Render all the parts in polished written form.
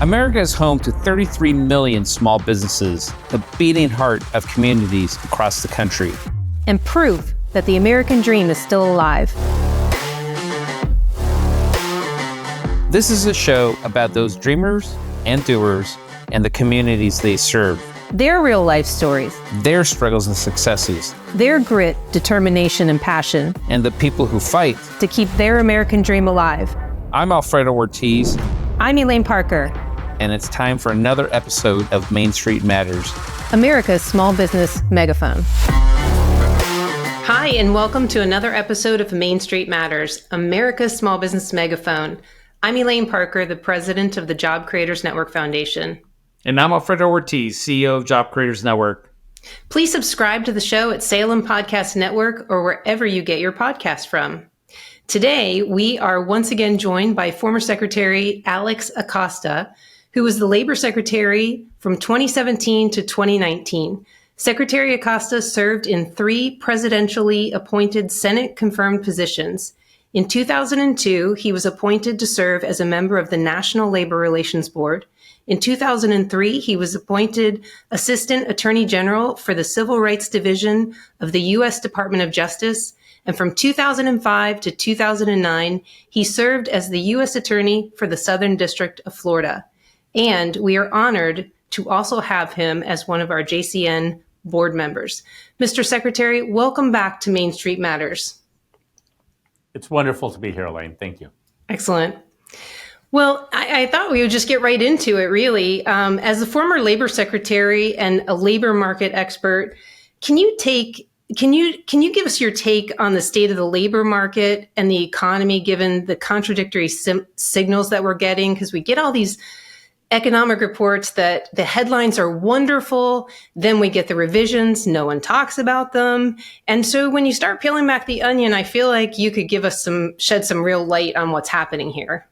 America is home to 33 million small businesses, the beating heart of communities across the country. And proof that the American dream is still alive. This is a show about those dreamers and doers and the communities they serve. Their real life stories. Their struggles and successes. Their grit, determination, and passion. And the people who fight to keep their American dream alive. I'm Alfredo Ortiz. I'm Elaine Parker. And it's time for another episode of Main Street Matters, America's small business megaphone. Hi, and welcome to another episode of Main Street Matters, America's small business megaphone. I'm Elaine Parker, the president of the Job Creators Network Foundation. And I'm Alfredo Ortiz, CEO of Job Creators Network. Please subscribe to the show at Salem Podcast Network or wherever you get your podcast from. Today, we are once again joined by former Secretary Alex Acosta, who was the Labor Secretary from 2017 to 2019. Secretary Acosta served in 3 presidentially appointed Senate-confirmed positions. In 2002, he was appointed to serve as a member of the National Labor Relations Board. In 2003, he was appointed Assistant Attorney General for the Civil Rights Division of the U.S. Department of Justice. And from 2005 to 2009, he served as the U.S. Attorney for the Southern District of Florida. And we are honored to also have him as one of our JCN board members. Mr. Secretary, welcome back to Main Street Matters. It's wonderful to be here, Elaine. Thank you. Excellent. Well, I thought we would just get right into it, really. As a former labor secretary and a labor market expert, can you give us your take on the state of the labor market and the economy, given the contradictory signals that we're getting? Because we get all these economic reports that the headlines are wonderful, then we get the revisions, no one talks about them. And so when you start peeling back the onion, I feel like you could shed some real light on what's happening here.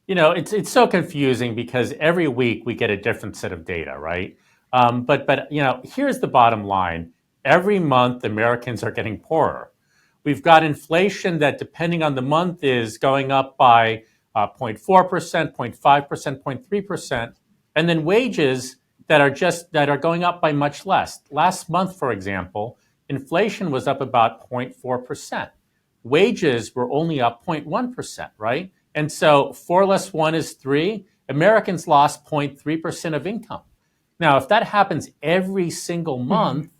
You know, it's so confusing because every week we get a different set of data, right? But you know, here's the bottom line. Every month, Americans are getting poorer. We've got inflation that, depending on the month, is going up by 0.4%, 0.5%, 0.3%, and then wages that are going up by much less. Last month, for example, inflation was up about 0.4%. Wages were only up 0.1%, right? And so 4 less 1 is 3. Americans lost 0.3% of income. Now, if that happens every single month,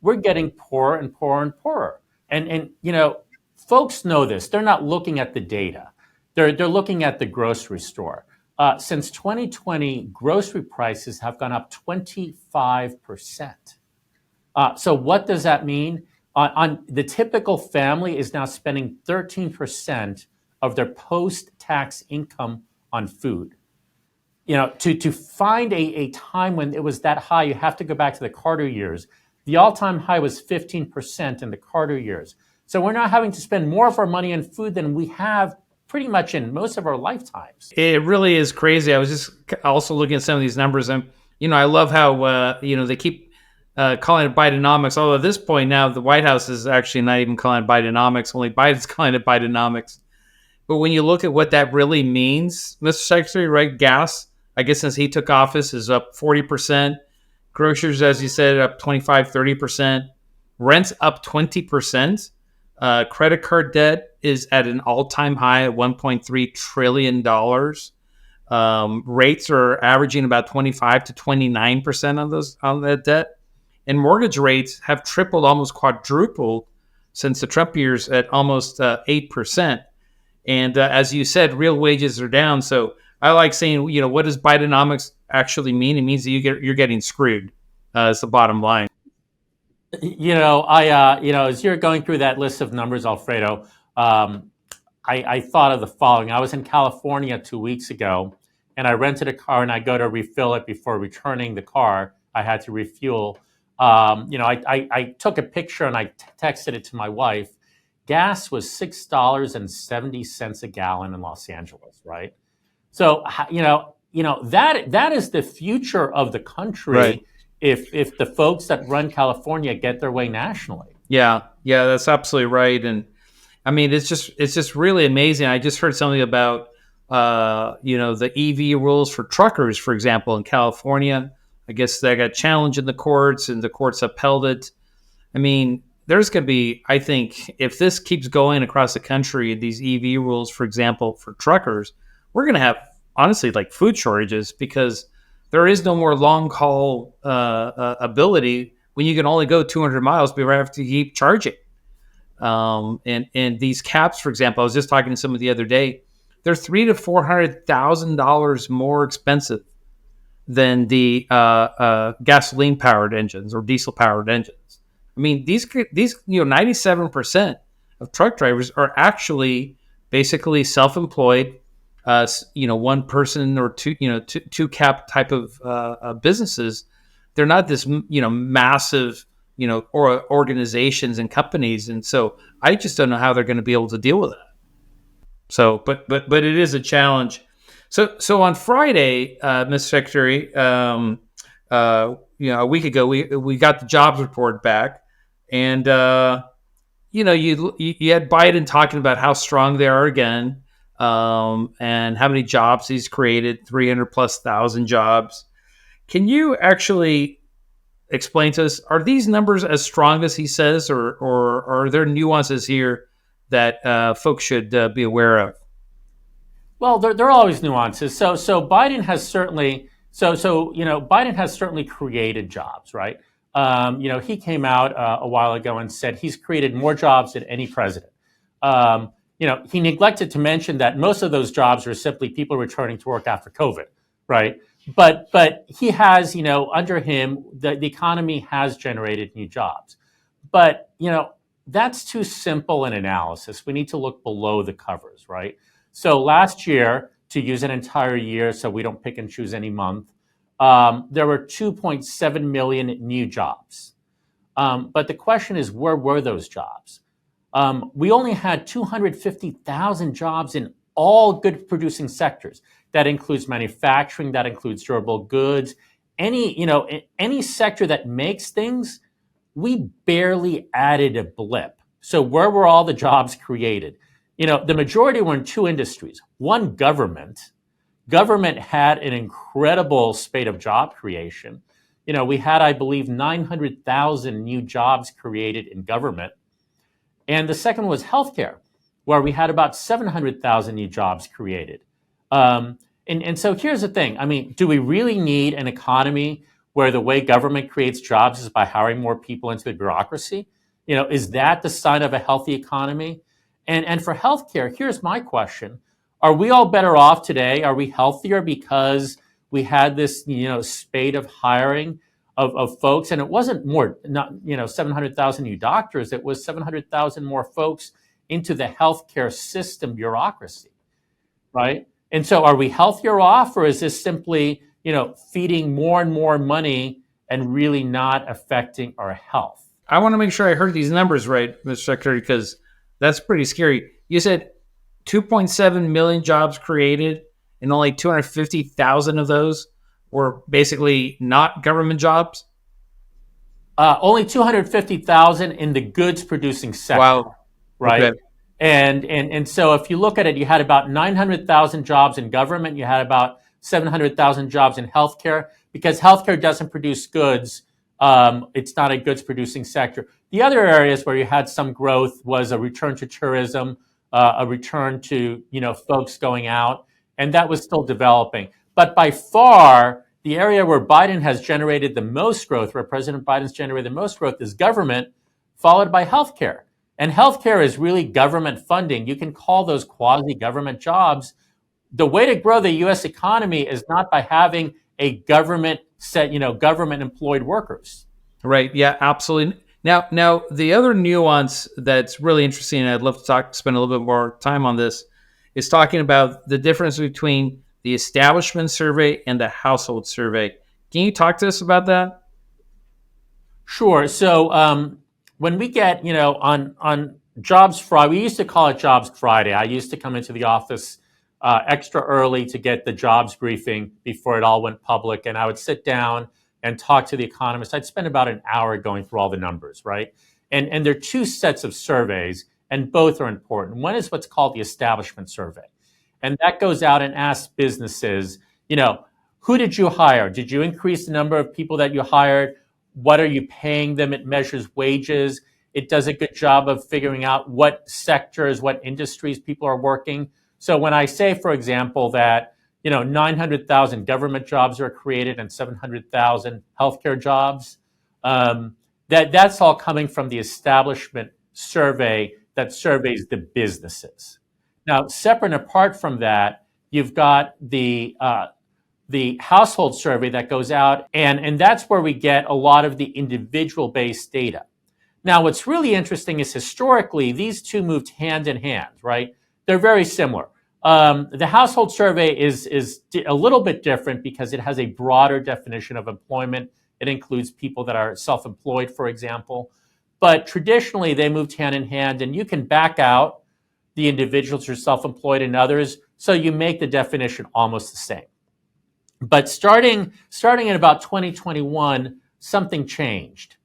we're getting poorer and poorer and poorer. And you know, folks know this. They're not looking at the data. They're looking at the grocery store. Since 2020, grocery prices have gone up 25%. So what does that mean? On the typical family is now spending 13% of their post-tax income on food. You know, to find a time when it was that high, you have to go back to the Carter years. The all-time high was 15% in the Carter years. So we're now having to spend more of our money on food than we have pretty much in most of our lifetimes. It really is crazy. I was just also looking at some of these numbers, and I love how they keep calling it Bidenomics. Although at this point now, the White House is actually not even calling it Bidenomics. Only Biden's calling it Bidenomics. But when you look at what that really means, Mr. Secretary, right? Gas, I guess since he took office, is up 40%. Groceries, as you said, up 25, 30%. Rent's up 20%. Credit card debt is at an all-time high at $1.3 trillion. Rates are averaging about 25 to 29% on that debt. And mortgage rates have tripled, almost quadrupled since the Trump years at almost 8%. And as you said, real wages are down. So I like saying, what does Bidenomics actually mean? It means that you're getting screwed. It's the bottom line. As you're going through that list of numbers, Alfredo, I thought of the following. I was in California 2 weeks ago, and I rented a car, and I go to refill it before returning the car. I had to refuel. I took a picture, and I texted it to my wife. Gas was $6.70 a gallon in Los Angeles, right? So, that is the future of the country. Right. If the folks that run California get their way nationally. Yeah, that's absolutely right. And I mean, it's just really amazing. I just heard something about the EV rules for truckers, for example, in California. I guess they got challenged in the courts, and the courts upheld it. I mean, there's going to be, I think, if this keeps going across the country, these EV rules, for example, for truckers, we're going to have, honestly, like food shortages because there is no more long haul ability when you can only go 200 miles before you have to keep charging. And these caps, for example, I was just talking to someone the other day, they're $300,000 to $400,000 more expensive than the gasoline powered engines or diesel powered engines. I mean, these 97% of truck drivers are actually basically self-employed, one person or two cap type of businesses. They're not this, massive, or organizations and companies. And so I just don't know how they're going to be able to deal with that. So, but it is a challenge. So on Friday, Mr. Secretary, a week ago, we got the jobs report back, and you had Biden talking about how strong they are again, and how many jobs he's created, 300,000+ jobs. Can you actually explain to us, are these numbers as strong as he says, or are there nuances here that folks should be aware of? Well, there are always nuances. So Biden has certainly Biden has certainly created jobs, right? He came out a while ago and said he's created more jobs than any president. He neglected to mention that most of those jobs are simply people returning to work after COVID, right? But he has, under him, the economy has generated new jobs. But, that's too simple an analysis. We need to look below the covers, right? So last year, to use an entire year so we don't pick and choose any month, there were 2.7 million new jobs. But the question is, where were those jobs? We only had 250,000 jobs in all good producing sectors. That includes manufacturing, that includes durable goods, any sector that makes things. We barely added a blip. So where were all the jobs created? The majority were in two industries. One, government. Government had an incredible spate of job creation. We had, I believe, 900,000 new jobs created in government. And the second was healthcare, where we had about 700,000 new jobs created. And so here's the thing. I mean, do we really need an economy where the way government creates jobs is by hiring more people into the bureaucracy? Is that the sign of a healthy economy? And for healthcare, here's my question. Are we all better off today? Are we healthier because we had this, spate of hiring of folks? And it wasn't more, 700,000 new doctors. It was 700,000 more folks into the healthcare system bureaucracy, right? And so are we healthier off, or is this simply, feeding more and more money and really not affecting our health? I want to make sure I heard these numbers right, Mr. Secretary, because that's pretty scary. You said 2.7 million jobs created, and only 250,000 of those were basically not government jobs? Only 250,000 in the goods producing sector. Wow. Right? Okay. And so if you look at it, you had about 900,000 jobs in government. You had about 700,000 jobs in healthcare. Because healthcare doesn't produce goods, it's not a goods producing sector. The other areas where you had some growth was a return to tourism, a return to, folks going out, and that was still developing. But by far, the area where Biden has generated the most growth, where President Biden's generated the most growth, is government, followed by healthcare. And healthcare is really government funding. You can call those quasi-government jobs. The way to grow the U.S. economy is not by having a government government employed workers. Right. Yeah, absolutely. Now, the other nuance that's really interesting, and I'd love to spend a little bit more time on this, is talking about the difference between the establishment survey and the household survey. Can you talk to us about that? Sure. So when we get, on Jobs Friday, we used to call it Jobs Friday. I used to come into the office extra early to get the jobs briefing before it all went public. And I would sit down and talk to the economists. I'd spend about an hour going through all the numbers, right? And there are two sets of surveys, and both are important. One is what's called the establishment survey. And that goes out and asks businesses, who did you hire? Did you increase the number of people that you hired? What are you paying them? It measures wages. It does a good job of figuring out what sectors, what industries people are working. So when I say, for example, that 900,000 government jobs are created and 700,000 healthcare jobs, that's all coming from the establishment survey that surveys the businesses. Now, separate and apart from that, you've got the household survey that goes out, and that's where we get a lot of the individual-based data. Now, what's really interesting is historically, these two moved hand in hand, right? They're very similar. The household survey is a little bit different because it has a broader definition of employment. It includes people that are self-employed, for example. But traditionally, they moved hand in hand, and you can back out the individuals who are self-employed and others, so you make the definition almost the same. But starting in about 2021, something changed.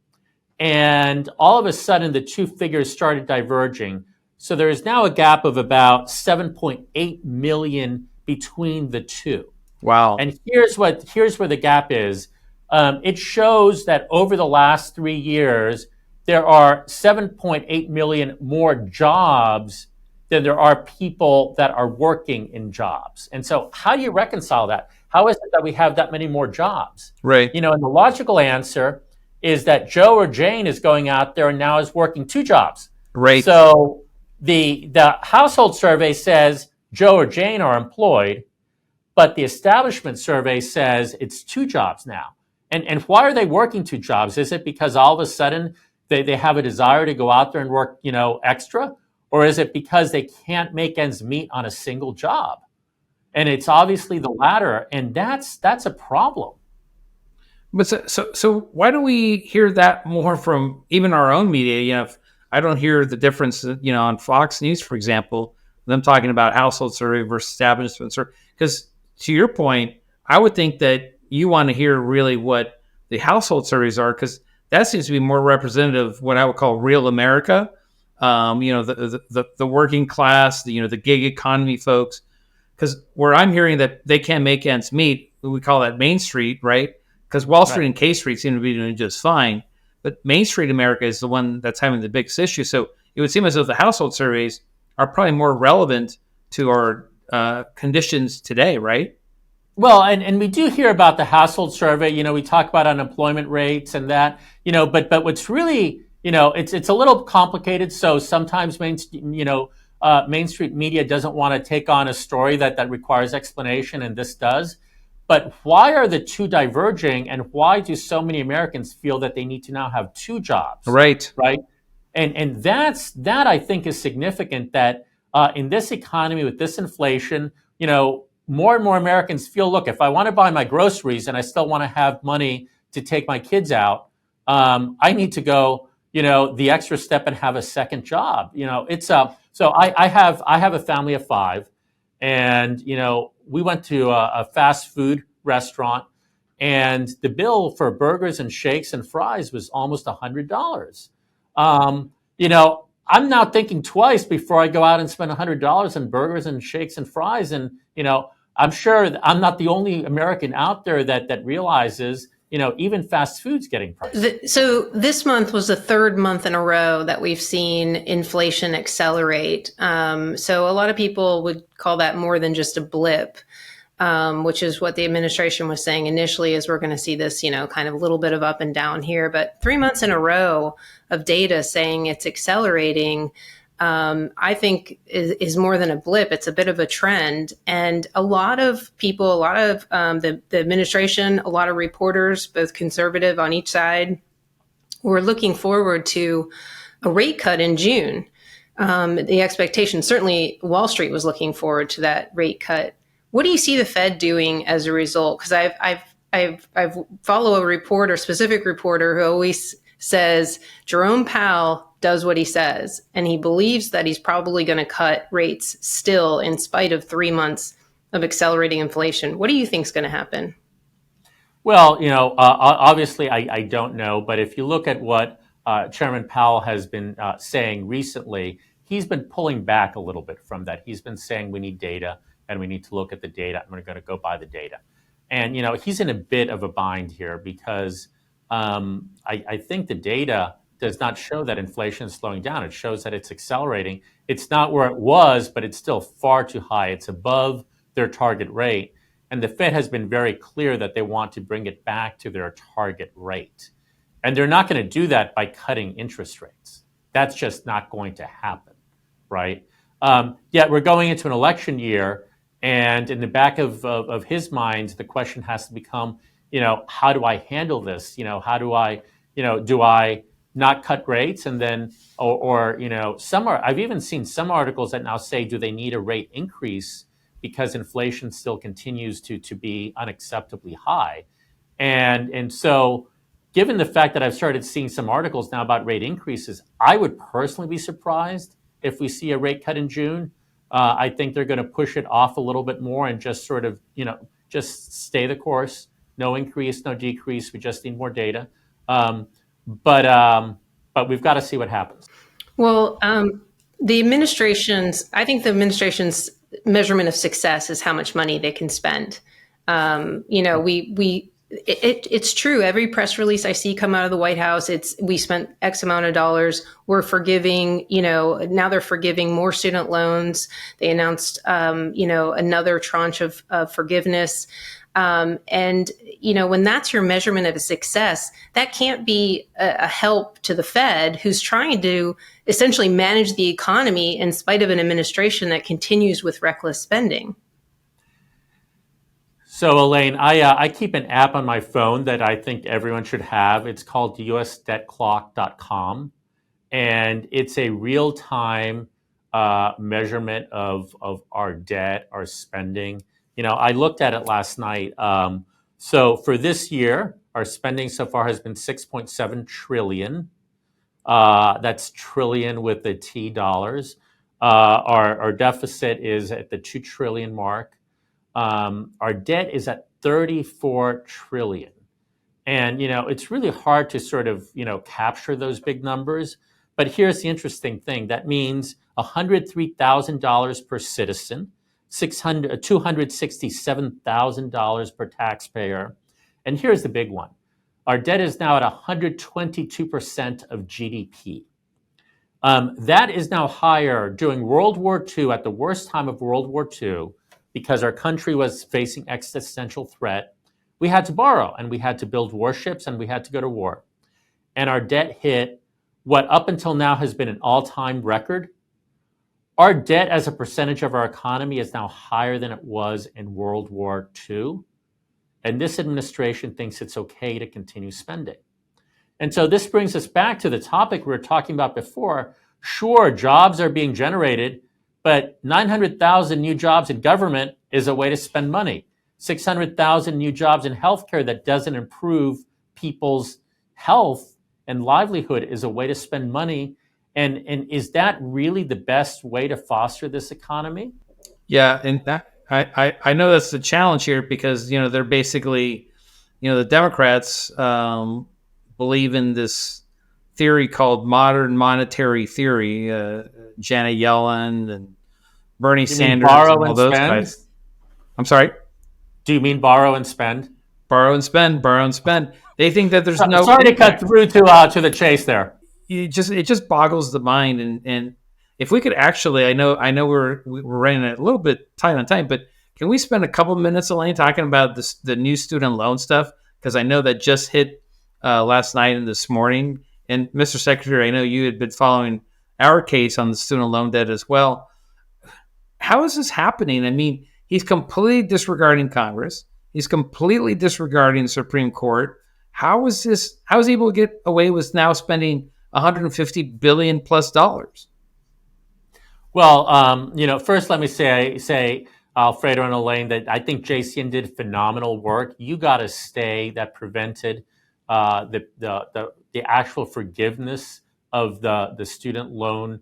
And all of a sudden, the two figures started diverging. So there is now a gap of about 7.8 million between the two. Wow. And here's where the gap is. It shows that over the last 3 years, there are 7.8 million more jobs than there are people that are working in jobs. And so how do you reconcile that? How is it that we have that many more jobs? Right. And the logical answer is that Joe or Jane is going out there and now is working 2 jobs. Right. So the household survey says Joe or Jane are employed, but the establishment survey says it's 2 jobs now. And why are they working 2 jobs? Is it because all of a sudden they have a desire to go out there and work, extra? Or is it because they can't make ends meet on a single job? And it's obviously the latter, and that's a problem. But so why don't we hear that more from even our own media? If I don't hear the difference, on Fox News, for example, them talking about household survey versus establishment survey. Because to your point, I would think that you want to hear really what the household surveys are, because that seems to be more representative of what I would call real America. The working class, the gig economy folks. Because where I'm hearing that they can't make ends meet, we call that Main Street, right? Because Wall Street and K Street seem to be doing just fine. But Main Street America is the one that's having the biggest issue. So it would seem as though the household surveys are probably more relevant to our conditions today, right? Well, and we do hear about the household survey. We talk about unemployment rates and that, but what's really, it's a little complicated. So sometimes Main Street media doesn't want to take on a story that requires explanation, and this does. But why are the two diverging, and why do so many Americans feel that they need to now have 2 jobs? Right. And that I think is significant, that in this economy with this inflation, more and more Americans feel, look, if I want to buy my groceries and I still want to have money to take my kids out, I need to go, the extra step and have a second job. So I have a family of 5, and we went to a fast food restaurant, and the bill for burgers and shakes and fries was almost $100. I'm now thinking twice before I go out and spend $100 on burgers and shakes and fries. And, I'm sure I'm not the only American out there that realizes, even fast food's getting priced. So this month was the 3rd month in a row that we've seen inflation accelerate. So a lot of people would call that more than just a blip, which is what the administration was saying initially, is we're going to see this, kind of a little bit of up and down here. But 3 months in a row of data saying it's accelerating, I think is more than a blip. It's a bit of a trend. And a lot of people, a lot of the administration, a lot of reporters, both conservative on each side, were looking forward to a rate cut in June. The expectation, certainly Wall Street was looking forward to that rate cut. What do you see the Fed doing as a result? Because I've follow a reporter, specific reporter, who always says Jerome Powell does what he says, and he believes that he's probably going to cut rates still in spite of 3 months of accelerating inflation. What do you think is going to happen? Well, obviously I don't know, but if you look at what Chairman Powell has been saying recently, he's been pulling back a little bit from that. He's been saying we need data. and we need to look at the data, and we're going to go by the data. And he's in a bit of a bind here because I think the data does not show that inflation is slowing down. It shows that it's accelerating. It's not where it was, but it's still far too high. It's above their target rate. And the Fed has been very clear that they want to bring it back to their target rate. And they're not going to do that by cutting interest rates. That's just not going to happen, right? Yet we're going into an election year, and in the back of his mind, the question has to become, how do I handle this? How do I, do I not cut rates? And then, I've even seen some articles that now say, do they need a rate increase because inflation still continues to be unacceptably high? And so, given the fact that I've started seeing some articles now about rate increases, I would personally be surprised if we see a rate cut in June. I think they're going to push it off a little bit more and just sort of, just stay the course. No increase, no decrease. We just need more data. But we've got to see what happens. Well, I think the administration's measurement of success is how much money they can spend. It's true. Every press release I see come out of the White House, we spent X amount of dollars. We're forgiving, now they're forgiving more student loans. They announced, another tranche of forgiveness. And when that's your measurement of a success, that can't be a help to the Fed, who's trying to essentially manage the economy in spite of an administration that continues with reckless spending. So, Elaine, I keep an app on my phone that I think everyone should have. It's called usdebtclock.com, and it's a real-time measurement of our debt, our spending. I looked at it last night. So for this year, our spending so far has been $6.7 trillion. That's trillion with the T dollars. Our deficit is at the 2 trillion mark. Our debt is at 34 trillion. And, it's really hard to sort of, capture those big numbers. But here's the interesting thing. That means $103,000 per citizen, $267,000 per taxpayer. And here's the big one. Our debt is now at 122% of GDP. That is now higher during World War II, at the worst time of World War II, because our country was facing existential threat. We had to borrow, and we had to build warships, and we had to go to war. And our debt hit what up until now has been an all-time record. Our debt as a percentage of our economy is now higher than it was in World War II. And this administration thinks it's okay to continue spending. And so this brings us back to the topic we were talking about before. Sure, jobs are being generated, but 900,000 new jobs in government is a way to spend money. 600,000 new jobs in healthcare that doesn't improve people's health and livelihood is a way to spend money. And is that really the best way to foster this economy? Yeah, and that I know that's the challenge here because they're basically, the Democrats believe in this theory called modern monetary theory. Janet Yellen and Bernie Sanders and all those guys. I'm sorry. Do you mean borrow and spend? Borrow and spend, borrow and spend. They think that there's no. Sorry to cut through to the chase there. It just boggles the mind, and if we could actually, I know we're running a little bit tight on time, but can we spend a couple minutes, Elaine, talking about the new student loan stuff? Because I know that just hit last night and this morning. And Mr. Secretary, I know you had been following our case on the student loan debt as well. How is this happening? I mean, he's completely disregarding Congress. He's completely disregarding the Supreme Court. How is he able to get away with now spending $150 billion plus dollars? Well, first let me say, Alfredo and Elaine, that I think JCN did phenomenal work. You got a stay that prevented the actual forgiveness of the student loan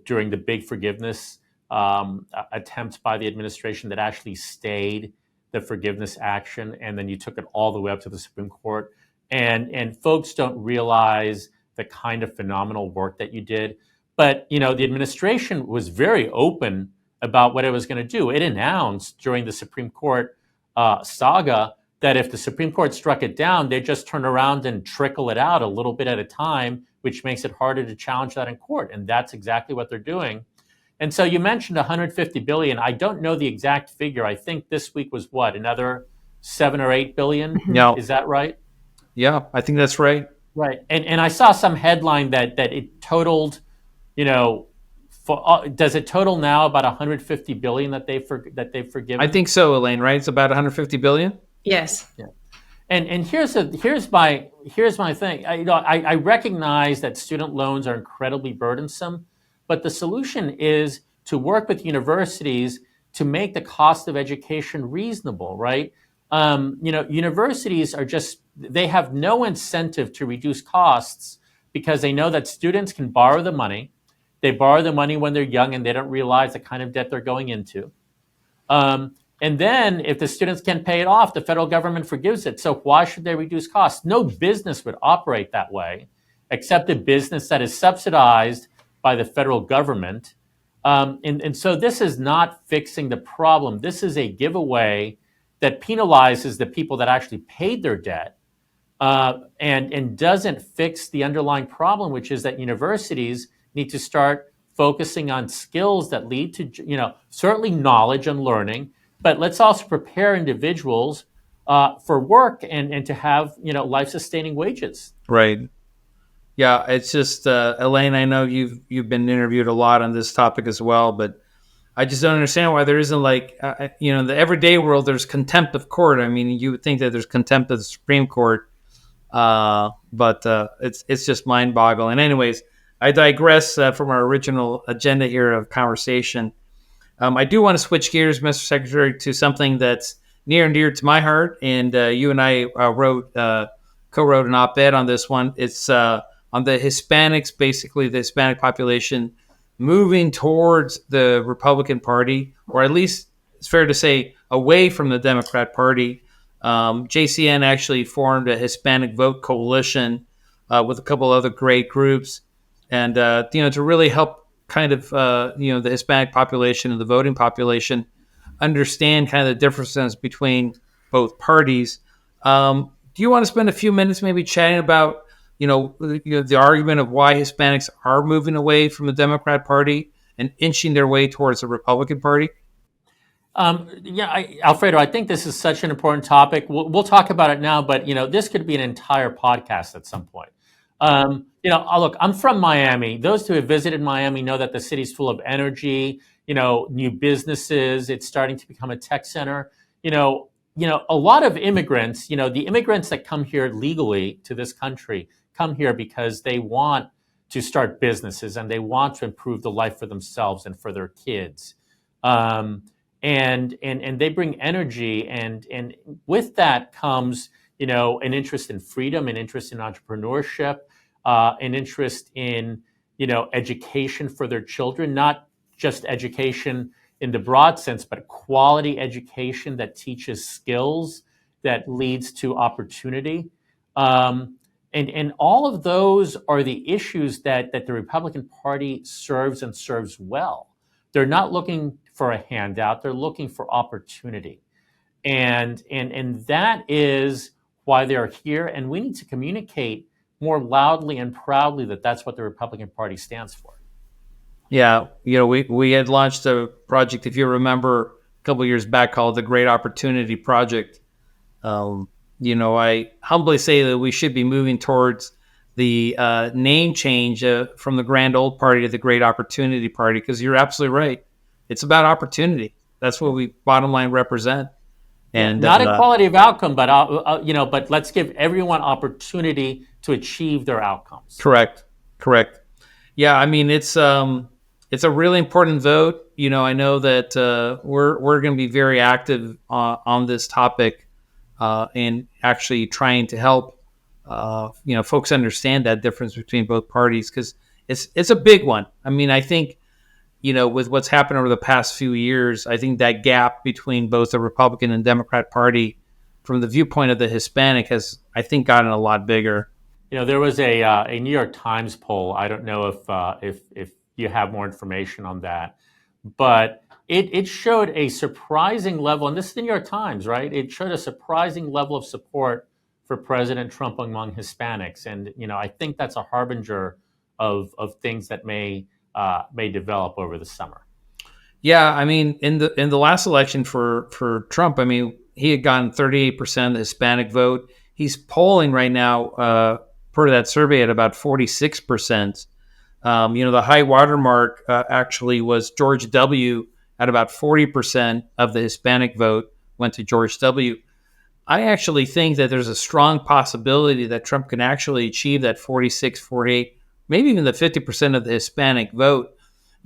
during the big forgiveness attempts by the administration that actually stayed the forgiveness action, and then you took it all the way up to the Supreme Court. And folks don't realize the kind of phenomenal work that you did. But the administration was very open about what it was going to do. It announced during the Supreme Court saga that if the Supreme Court struck it down, they'd just turn around and trickle it out a little bit at a time, which makes it harder to challenge that in court. And that's exactly what they're doing. And so you mentioned 150 billion. I don't know the exact figure. I think this week was what, another 7 or 8 billion? Yeah. Is that right? Yeah, I think that's right. Right. And I saw some headline that it totaled, does it total now about 150 billion that they've forgiven? I think so, Elaine, right? It's about 150 billion. Yes. Yeah. And here's my thing. I recognize that student loans are incredibly burdensome, but the solution is to work with universities to make the cost of education reasonable, right? Universities they have no incentive to reduce costs because they know that students can borrow the money. They borrow the money when they're young and they don't realize the kind of debt they're going into. And then if the students can't pay it off, the federal government forgives it. So why should they reduce costs? No business would operate that way, except a business that is subsidized by the federal government. And so this is not fixing the problem. This is a giveaway that penalizes the people that actually paid their debt and doesn't fix the underlying problem, which is that universities need to start focusing on skills that lead to, certainly knowledge and learning, but let's also prepare individuals for work and to have, life-sustaining wages. Right. Yeah, it's just Elaine. I know you've been interviewed a lot on this topic as well, but I just don't understand why there isn't in the everyday world there's contempt of court. I mean, you would think that there's contempt of the Supreme Court, but it's just mind-boggling. Anyways, I digress from our original agenda here of conversation. I do want to switch gears, Mr. Secretary, to something that's near and dear to my heart, and you and I co-wrote an op-ed on this one. It's on the Hispanics, basically the Hispanic population moving towards the Republican Party, or at least it's fair to say away from the Democrat Party. JCN actually formed a Hispanic Vote Coalition with a couple other great groups, and to really help kind of the Hispanic population and the voting population understand kind of the differences between both parties. Do you want to spend a few minutes maybe chatting about the argument of why Hispanics are moving away from the Democrat Party and inching their way towards the Republican Party? Alfredo, I think this is such an important topic. We'll talk about it now, but this could be an entire podcast at some point. Look, I'm from Miami. Those who have visited Miami know that the city's full of energy, new businesses. It's starting to become a tech center. A lot of immigrants, the immigrants that come here legally to this country come here because they want to start businesses and they want to improve the life for themselves and for their kids. And they bring energy, and with that comes, an interest in freedom, an interest in entrepreneurship, an interest in, education for their children, not just education in the broad sense, but quality education that teaches skills, that leads to opportunity. And all of those are the issues that the Republican Party serves well. They're not looking for a handout. They're looking for opportunity. And that is why they're here. And we need to communicate more loudly and proudly that that's what the Republican Party stands for. Yeah, we had launched a project, if you remember, a couple of years back called the Great Opportunity Project. I humbly say that we should be moving towards the name change from the Grand Old Party to the Great Opportunity Party, because you're absolutely right. It's about opportunity. That's what we bottom line represent. And not equality of outcome, but let's give everyone opportunity to achieve their outcomes. Correct. Yeah, I mean it's a really important vote. I know that we're going to be very active on this topic and actually trying to help folks understand that difference between both parties, because it's a big one. I mean, I think with what's happened over the past few years, I think that gap between both the Republican and Democrat Party, from the viewpoint of the Hispanic, has, I think, gotten a lot bigger. There was a New York Times poll. I don't know if you have more information on that, but it showed a surprising level, and this is the New York Times, right? It showed a surprising level of support for President Trump among Hispanics, and I think that's a harbinger of things that may develop over the summer. Yeah, I mean, in the last election for Trump, I mean, he had gotten 38% of the Hispanic vote. He's polling right now, per that survey, at about 46%. The high watermark actually was George W. at about 40% of the Hispanic vote went to George W. I actually think that there's a strong possibility that Trump can actually achieve that 46, 48, maybe even the 50% of the Hispanic vote.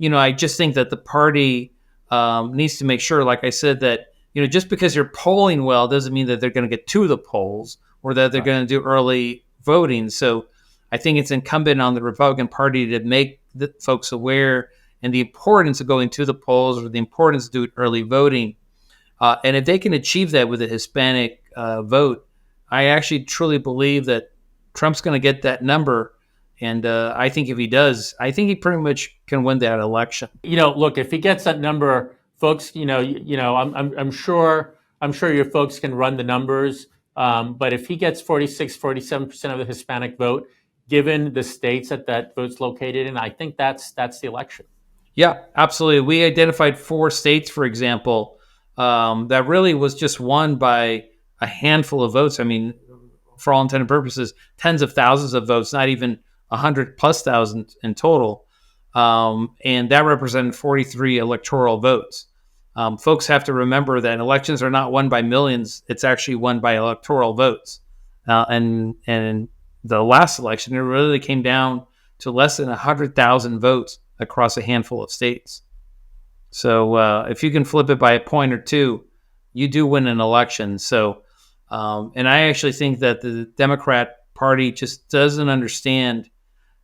I just think that the party needs to make sure, like I said, that, just because you're polling well doesn't mean that they're going to get to the polls or that they're going to do early voting. So I think it's incumbent on the Republican Party to make the folks aware and the importance of going to the polls or the importance of doing early voting. And if they can achieve that with a Hispanic vote, I actually truly believe that Trump's going to get that number. And I think if he does, I think he pretty much can win that election. Look, if he gets that number, folks, I'm sure your folks can run the numbers. But if he gets 46, 47% of the Hispanic vote, given the states that vote's located in, I think that's the election. Yeah, absolutely. We identified 4 states, for example, that really was just won by a handful of votes. I mean, for all intended purposes, tens of thousands of votes, not even 100,000+ in total. And that represented 43 electoral votes. Folks have to remember that elections are not won by millions. It's actually won by electoral votes. And the last election, it really came down to less than 100,000 votes across a handful of states. So if you can flip it by a point or two, you do win an election. So, and I actually think that the Democrat Party just doesn't understand.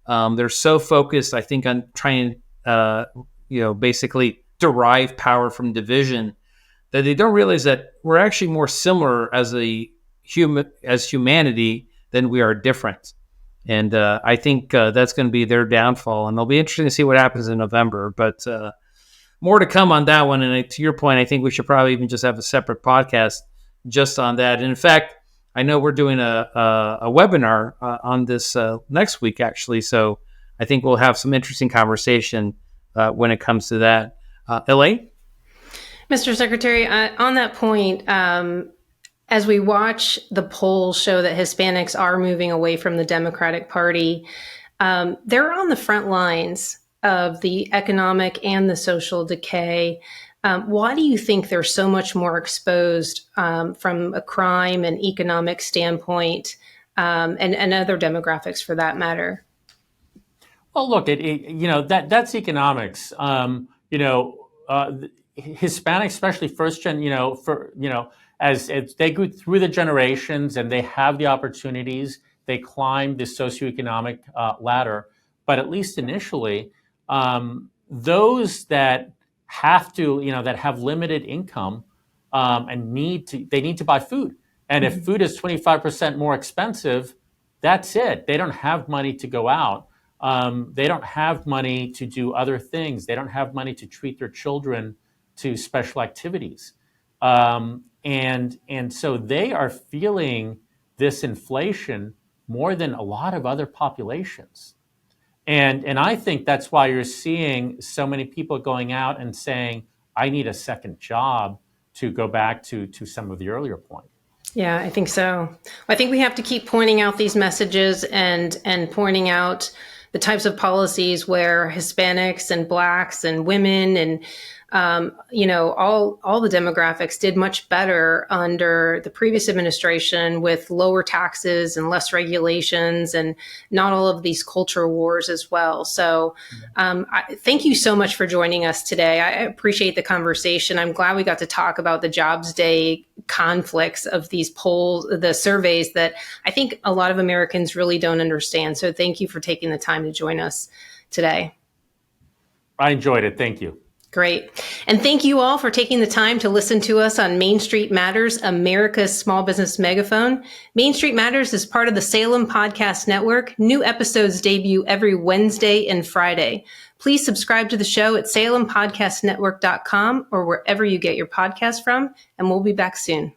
They're so focused, I think, on trying, basically derive power from division, that they don't realize that we're actually more similar as humanity than we are different. And I think that's going to be their downfall. And it'll be interesting to see what happens in November. But more to come on that one. And to your point, I think we should probably even just have a separate podcast just on that. And in fact, I know we're doing a webinar on this next week, actually. So I think we'll have some interesting conversation when it comes to that. Elaine? Mr. Secretary, on that point, as we watch the polls show that Hispanics are moving away from the Democratic Party, they're on the front lines of the economic and the social decay. Why do you think they're so much more exposed from a crime and economic standpoint, and other demographics for that matter? Well, look, that's economics. Hispanics, especially first gen, as they go through the generations and they have the opportunities, they climb the socioeconomic ladder. But at least initially, those that have to, that have limited income and need to buy food. And if food is 25% more expensive, that's it. They don't have money to go out. They don't have money to do other things. They don't have money to treat their children to special activities. And so they are feeling this inflation more than a lot of other populations. And I think that's why you're seeing so many people going out and saying, I need a second job, to go back to some of the earlier points. Yeah, I think so. I think we have to keep pointing out these messages and pointing out the types of policies where Hispanics and Blacks and women and all the demographics did much better under the previous administration, with lower taxes and less regulations and not all of these culture wars as well. So thank you so much for joining us today. I appreciate the conversation. I'm glad we got to talk about the Jobs Day conflicts of these polls, the surveys that I think a lot of Americans really don't understand. So thank you for taking the time to join us today. I enjoyed it. Thank you. Great. And thank you all for taking the time to listen to us on Main Street Matters, America's small business megaphone. Main Street Matters is part of the Salem Podcast Network. New episodes debut every Wednesday and Friday. Please subscribe to the show at salempodcastnetwork.com or wherever you get your podcasts from, and we'll be back soon.